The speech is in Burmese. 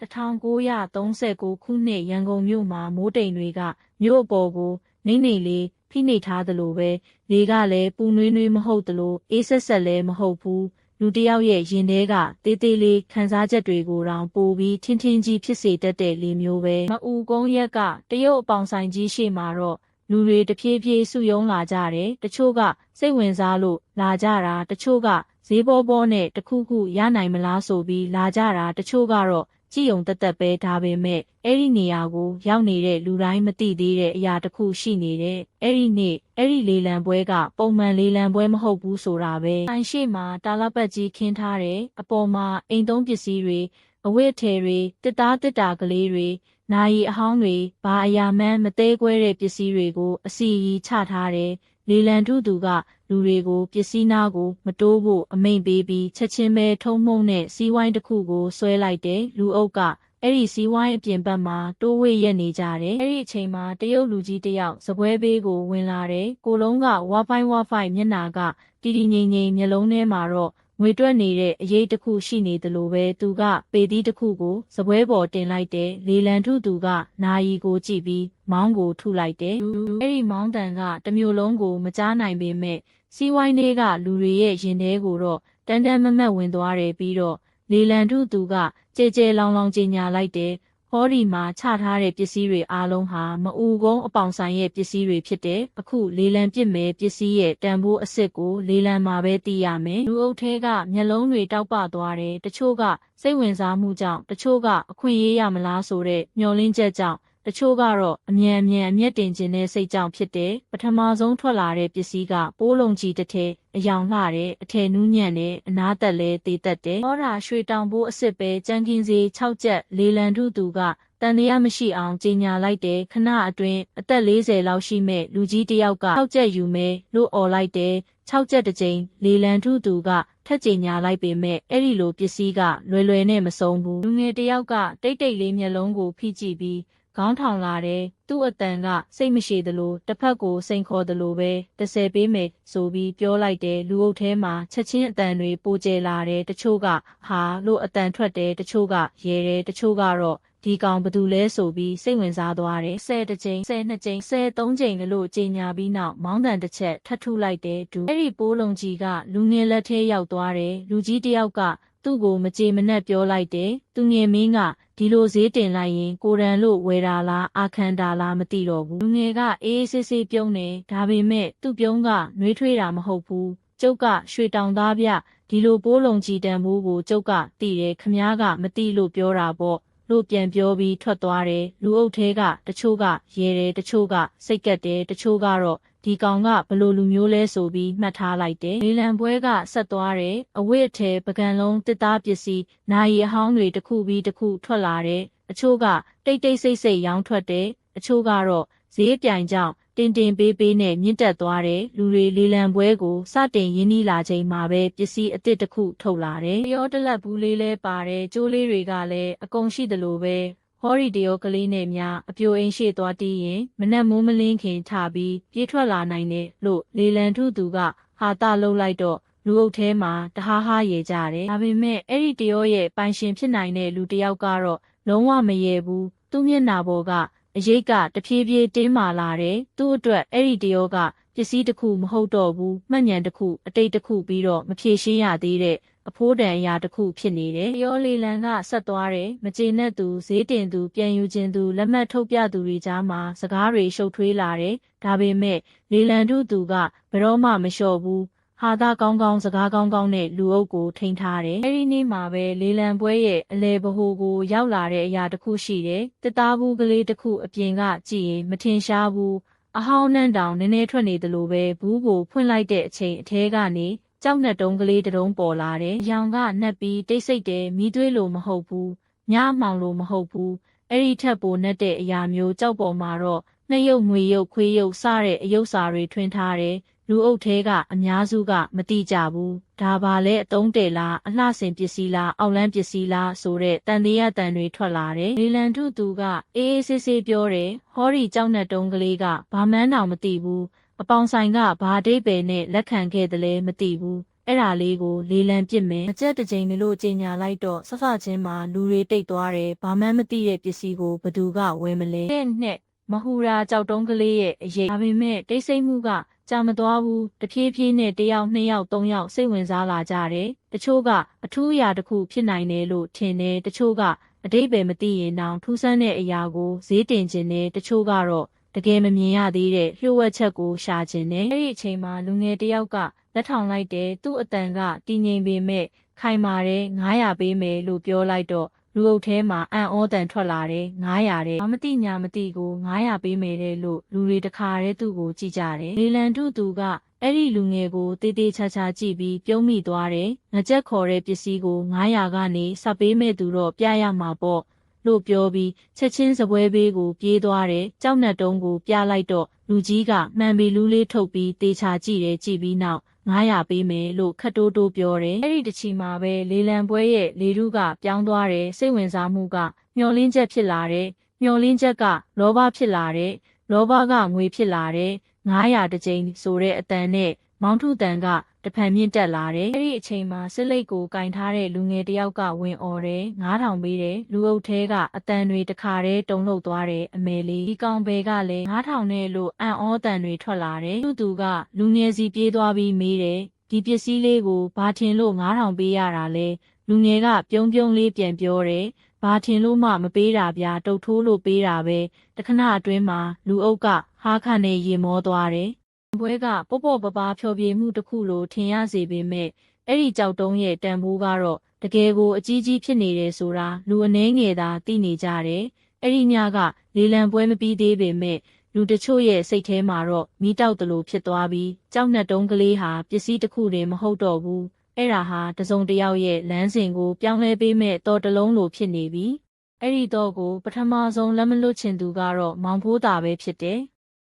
1939 ခုနှစ်ရန်ကုန်မြို့မှာမိုးတိမ်တွေကမြို့အပေါ်ကိုနှိမ့်နေလေဖိနှိပ်ထားသလိုပဲလေကလည်းပူနွေးနွေးမဟုတ်သလိုအေးဆက်ဆက်လည်းမဟုတ်ဘူးလူတယောက်ရဲ့ရင်ထဲကတေးသေးလေးခံစားချက်တွေကိုတောင်ပိုပြီးထင်းထင်းကြီးဖြစ်စေတတ်တဲ့လေမျိုးပဲမအူကုန်းရက်ကတရုတ်အပေါင်ဆိုင်ကြီးရှေ့မှာတော့လူတွေတဖြည်းဖြည်းစုယုံလာကြတယ်တချို့ကစိတ်ဝင်စားလို့လာကြတာတချို့ကဈေးပေါ်ပေါ်နဲ့တခုခုရနိုင်မလားဆိုပြီးလာကြတာတချို့ကတော့ကြည်ုံတက်တက်ပဲဒါပေမဲ့အဲ့ဒီနေရာကိုရောက်နေတဲ့လူတိုင်းမသိသေးတဲ့အရာတစ်ခုရှိနေတဲ့အဲ့ဒီနေ့အဲ့ဒီလေလံပွဲကပုံမှန်လေလံပွဲမဟုတ်ဘူးဆိုတာပဲဆိုင်ရှိမှာတာလပတ်ကြီးခင်းထားတယ်အပေါ်မှာအိမ်သုံးပစ္စည်းတွေအဝတ်အထည်တွေတစ်တာကလေးတွေနာရီအဟောင်းတွေဘာအရာမှန်းမသေးကွဲတဲ့ပစ္စည်းတွေကိုအစီအီချထားတယ်လေလံထုသူကလူတွေကိုပစ္စည်းနာကိုမတိုးဖို့အမိန့်ပေးပြီးချက်ချင်းပဲထုံးမှုန့်နဲ့စီးဝိုင်းတစ်ခုကိုဆွဲလိုက်တယ်လူအုပ်ကအဲ့ဒီစီးဝိုင်းအပြင်ဘက်မှာတိုးဝေးရက်နေကြတယ်အဲ့ဒီအချိန်မှာတရုတ်လူကြီးတယောက်စပွဲဘေးကိုဝင်လာတယ်ကိုလုံးကဝါဖိုင်းမျက်နာကတီတီငိမ့်မျက်လုံးထဲမှာတော့ငွေတွက်နေတဲ့အရေးတစ်ခုရှိနေသလိုပဲသူကပေသီးတစ်ခုကိုစပွဲပေါ်တင်လိုက်တယ်လေလံထုသူကနာယီကိုကြည့်ပြီးမောင်းကိုထုလိုက်တယ်အဲ့ဒီမောင်းတန်ကတစ်မျိုးလုံးကိုမကြားနိုင်ပေမဲ့စီးဝိုင်းတွေကလူတွေရဲ့ရင်ထဲကိုတော့တန်းတန်းမမတ်ဝင်သွားတယ်ပြီးတော့လေလံထုသူကကြဲလောင်ကြေညာလိုက်တယ်ဟောဒီမှာချထားတဲ့ပစ္စည်းတွေအားလုံးဟာမအူကုန်းအပေါင်ဆိုင်ရဲ့ပစ္စည်းတွေဖြစ်တယ်အခုလေလံပစ်မယ်ပစ္စည်းရဲ့တန်ဖိုးအစ်စ်ကိုလေလံမှာပဲသိရမယ်လူအုပ်ထဲကမျက်လုံးတွေတောက်ပသွားတယ်တချို့ကစိတ်ဝင်စားမှုကြောင့်တချို့ကအခွင့်အရေးရမလားဆိုတဲ့မျှော်လင့်ချက်ကြောင့်တချို့ကတော့အမြန်အမျက်တင်ခြင်းနဲ့စိတ်ကြောင့်ဖြစ်တယ်ပထမဆုံးထွက်လာတဲ့ပစ္စည်းကပိုးလုံးကြီးတစ်ထည်အယောင်လှတယ်အထည်နူးညံ့တယ်အနားသက်လဲသေးသက်တယ်ဟောတာရွှေတောင်ပိုးအစ်စ်ပဲကြမ်းကင်းစေး6ချက်လေလံထုသူကတန်တရားမရှိအောင်ကြေညာလိုက်တယ်ခဏအတွင်းအသက်40လောက်ရှိမဲ့လူကြီးတယောက်က6ချက်ယူမယ်လို့អော်လိုက်တယ်6ချက်တစ်ကြိမ်လေလံထုသူကထက်ကြေညာလိုက်ပေမဲ့အဲ့ဒီလိုပစ္စည်းကလွယ်နဲ့မဆုံးဘူးလူငယ်တယောက်ကတိတ်လေးမျက်လုံးကိုဖိကြည့်ပြီးခေါင်းထောင်လာတယ်သူ့အတန်ကစိတ်မရှိသလိုတစ်ဖက်ကိုစိန်ခေါ်သလိုပဲ30ပေးမယ်ဆိုပြီးပြောလိုက်တယ်လူအုပ်ထဲမှာချက်ချင်းအတန်တွေပိုကျလာတယ်တချို့ကဟာလို့အတန်ထွက်တယ်တချို့ကရဲတယ်တချို့ကတော့ဒီကောင်ဘသူလဲဆိုပြီးစိတ်ဝင်စားသွားတယ်10တစ်ကြိမ်12ကြိမ်13ကြိမ်လို့ကြေညာပြီးနောက်မောင်းတန်တစ်ချက်ထပ်ထုလိုက်တယ်ဒူအဲ့ဒီပိုးလုံးကြီးကလူငယ်လက်ထဲရောက်သွားတယ်လူကြီးတယောက်ကသူ့ကိုမကြေမနက်ပြောလိုက်တယ်သူငယ်မင်းကဒီလိုဈေးတင်လိုက်ရင်ကိုရန်လို့ဝယ်တာလားအာခန်တာလားမသိတော့ဘူးလူငယ်ကအေးဆေးဆေးပြုံးတယ်ဒါပေမဲ့သူ့ပြုံးကနှွေးထွေးတာမဟုတ်ဘူးကျုပ်ကရွှေတောင်သားဗျဒီလိုပိုးလုံးကြီးတန်ဖိုးကိုကျုပ်ကသိတယ်ခမားကမသိလို့ပြောတာပေါ့လို့ပြန်ပြောပြီးထွက်သွားတယ်လူအုပ်ထဲကတချို့ကရဲတယ်တချို့ကစိတ်ကက်တယ်တချို့ကတော့ဒီကောင်ကဘလို့လူမျိုးလဲဆိုပြီးမှတ်ထားလိုက်တယ်လေလံပွဲကဆက်သွားတယ်အဝတ်အထည်ပကံလုံးတစ်သားပစ္စည်းနာရီအဟောင်းတွေတစ်ခုပြီးတစ်ခုထွက်လာတယ်အချို့ကတိတ်ဆိတ်ရောင်းထွက်တယ်အချို့ကတော့ဈေးပြိုင်ကြောင့်တင်ပေးနဲ့မြင့်တက်သွားတယ်လူတွေလေလံပွဲကိုစတင်ရင်းနှီးလာချိန်မှာပဲပစ္စည်းအသစ်တစ်ခုထုတ်လာတယ်တရောတလက်ဘူးလေးလဲပါတယ်ကျိုးလေးတွေကလည်းအကုန်ရှိသလိုပဲဟောရီတရောကလေးနဲ့များအပြိုအိမ်ရှိသွားတီးရင်မနက်မိုးမလင်းခင်ထပြီးပြေးထွက်လာနိုင်တယ်လို့လေလံထုသူကဟာတာလှုပ်လိုက်တော့လူအုပ်ထဲမှာတဟားဟားရေကြတယ်ဒါပေမဲ့အဲ့ဒီတရောရဲ့ပိုင်ရှင်ဖြစ်နိုင်တဲ့လူတစ်ယောက်ကတော့လုံးဝမရေဘူးသူ့မျက်နှာပေါ်ကအရိတ်ကတဖြည်းဖြည်းတင်းမာလာတယ်သူ့အတွက်အဲ့ဒီတရောကပစ္စည်းတစ်ခုမဟုတ်တော့ဘူးမှတ်ဉဏ်တစ်ခုအတိတ်တစ်ခုပြီးတော့မဖြေရှင်းရသေးတဲ့အဖိုးတန်အရာတစ်ခုဖြစ်နေတယ်တရောလေလံကဆက်သွားတယ်မကျေနပ်သူဈေးတင်သူပြန်ယူခြင်းသူလက်မှတ်ထုတ်ပြသူတွေကြားမှာစကားတွေရှုပ်ထွေးလာတယ်ဒါပေမဲ့လေလံထုသူကဘယ်တော့မှမလျှော့ဘူးဟာသာကောင်းစကားကောင်းနဲ့လူအုပ်ကိုထိန်းထားတယ်အဲ့ဒီနေ့မှာပဲလေလံပွဲရဲ့အလဲဘဟိုကိုရောက်လာတဲ့အရာတစ်ခုရှိတယ်တစ်သားဘူးကလေးတစ်ခုအပြင်ကကြည့်ရင်မထင်ရှားဘူးအဟောင်းနှံ့တောင်နည်းနည်းထွက်နေသလိုပဲဘူးကိုဖွင့်လိုက်တဲ့အချိန်အထဲကနေကြောက်နဲ့တုံးကလေးတုံးပေါ်လာတယ်။ရောင်ကနှက်ပြီးတိတ်ဆိတ်တယ်မီးသွေးလိုမဟုတ်ဘူး။ညမှောင်လိုမဟုတ်ဘူး။အဲ့ဒီထက်ပိုနဲ့တဲ့အရာမျိုးကြောက်ပေါ်မှာတော့နှက်ရုပ်ငွေရုပ်ခွေးရုပ်စတဲ့အယုတ်စာတွေထွင်းထားတယ်။လူအုပ်ထဲကအများစုကမတိကြဘူး။ဒါပါလဲအတုံးတယ်လားအလှဆင်ပစ္စည်းလားအောက်လန်းပစ္စည်းလားဆိုတဲ့တန်တရားတန်တွေထွက်လာတယ်။လေလံထုသူကအေးဆေးပြောတယ်။ဟောဒီကြောက်နဲ့တုံးကလေးကဘာမှန်းတောင်မသိဘူး။အပေါင်ဆိုင်ကဘာအဓိပ္ပာယ်နဲ့လက်ခံခဲ့တယ်လဲမသိဘူး အဲ့ဒါလေးကိုလေလံပစ်မယ်။အကြက်တစ်ကြိမ်လို့ကြေညာလိုက်တော့ဆဆချင်းမှာလူတွေတိတ်သွားတယ်။ဘာမှမသိတဲ့ပစ္စည်းကိုဘသူကဝယ်မလဲ။တဲ့နဲ့မဟူရာကြောက်တုံးကလေးရဲ့အရေးဒါပေမဲ့တိတ်ဆိတ်မှုကကြာမသွားဘူးတဖြည်းဖြည်းနဲ့1ယောက်2ယောက်3ယောက်စိတ်ဝင်စားလာကြတယ်တချို့ကအထူးအရာတစ်ခုဖြစ်နိုင်တယ်လို့ထင်တယ်တချို့ကအတိတ်ပဲမသိရင်တောင်ထူးဆန်းတဲ့အရာကိုဈေးတင်ခြင်းနဲ့တချို့ကတော့တကယ်မမြင်ရသေးတဲ့လျှို့ဝှက်ချက်ကိုရှာခြင်းနဲ့အဲ့ဒီအချိန်မှာလူငယ်တစ်ယောက်ကလက်ထောင်လိုက်တယ်သူ့အတန်ကတည်ငြိမ်ပေမဲ့ခိုင်မာတယ်900ပေးမယ်လို့ပြောလိုက်တော့လူအုပ်ထဲမှာအံ့ဩတန်ထွက်လာတယ်900တဲ့မသိညာမသိကို900ပေးမယ်တဲ့လို့လူတွေတခါတည်းသူ့ကိုကြည့်ကြတယ်လေလံထုသူကအဲ့ဒီလူငယ်ကိုတေးသေးချာချာကြည့်ပြီးပြုံးမိသွားတယ်ငကြက်ခေါ်တဲ့ပစ္စည်းကို900ကနေစပ်ပေးမဲ့သူတော့ပြရမှာပေါ့လို့ပြောပြီးချက်ချင်းစပွဲဘေးကိုပြေးသွားတယ်ကြောက်နှက်တုံးကိုပြလိုက်တော့လူကြီးကမှန်ပြီးလူးလေးထုတ်ပြီးတေချာကြည့်တယ်ကြည့်ပြီးနောက်900ပေးမယ်လို့ခတ်တိုးတိုးပြောတယ်အဲ့ဒီတချီမှာပဲလေလံပွဲရဲ့လေထုကပြောင်းသွားတယ်စိတ်ဝင်စားမှုကမျောလင်းချက်ဖြစ်လာတယ်မျောလင်းချက်ကလောဘဖြစ်လာတယ်လောဘကငွေဖြစ်လာတယ်900တစ်ကြိမ်ဆိုတဲ့အတန်နဲ့မောင်းထုတန်ကတဖန်မြင့်တက်လာတယ်အဲ့ဒီအချိန်မှာစစ်လိတ်ကိုကင်ထားတဲ့လူငယ်တယောက်ကဝင်អော်တယ်9000ပေးတယ်လူအုပ်ထဲကအတန်တွေတခါတည်းတုံလှုပ်သွားတယ်အမေလေးဒီကောင်ဘဲကလည်း9000နဲ့လို့အံ့ဩတန်တွေထွက်လာတယ်သူကလူငယ်စီပြေးသွားပြီးမေးတယ်ဒီပစ္စည်းလေးကိုဘာထင်လို့9000ပေးရတာလဲလူငယ်ကပြုံးပြုံးလေးပြန်ပြောတယ်ဘာထင်လို့မှမပေးတာဗျာတုတ်ထိုးလို့ပေးတာပဲတခဏအတွင်းမှာလူအုပ်ကဟားခနဲ့ရေမောသွားတယ်ပွဲကပေါ့ပေါ့ပပဖျော်ဖြေမှုတစ်ခုလိုထင်ရစေပေမဲ့အဲ့ဒီကြောက်တုံးရဲ့တန်ဖိုးကတော့တကယ်ကိုအကြီးကြီးဖြစ်နေတယ်ဆိုတာလူအနှဲငယ်သာသိနေကြတယ်အဲ့ဒီညကလေလံပွဲမပြီးသေးပေမဲ့လူတချို့ရဲ့စိတ်ထဲမှာတော့မီးတောက်တလို့ဖြစ်သွားပြီးကြောက်နှက်တုံးကလေးဟာပစ္စည်းတစ်ခုတည်းမဟုတ်တော့ဘူးအဲ့ဒါဟာတစုံတစ်ယောက်ရဲ့လမ်းစဉ်ကိုပြောင်းလဲပေးမဲ့တော်တလုံးလိုဖြစ်နေပြီအဲ့ဒီတော့ကိုပထမဆုံးလက်မလွတ်ချင်သူကတော့မောင်ဖိုးတာပဲဖြစ်တယ်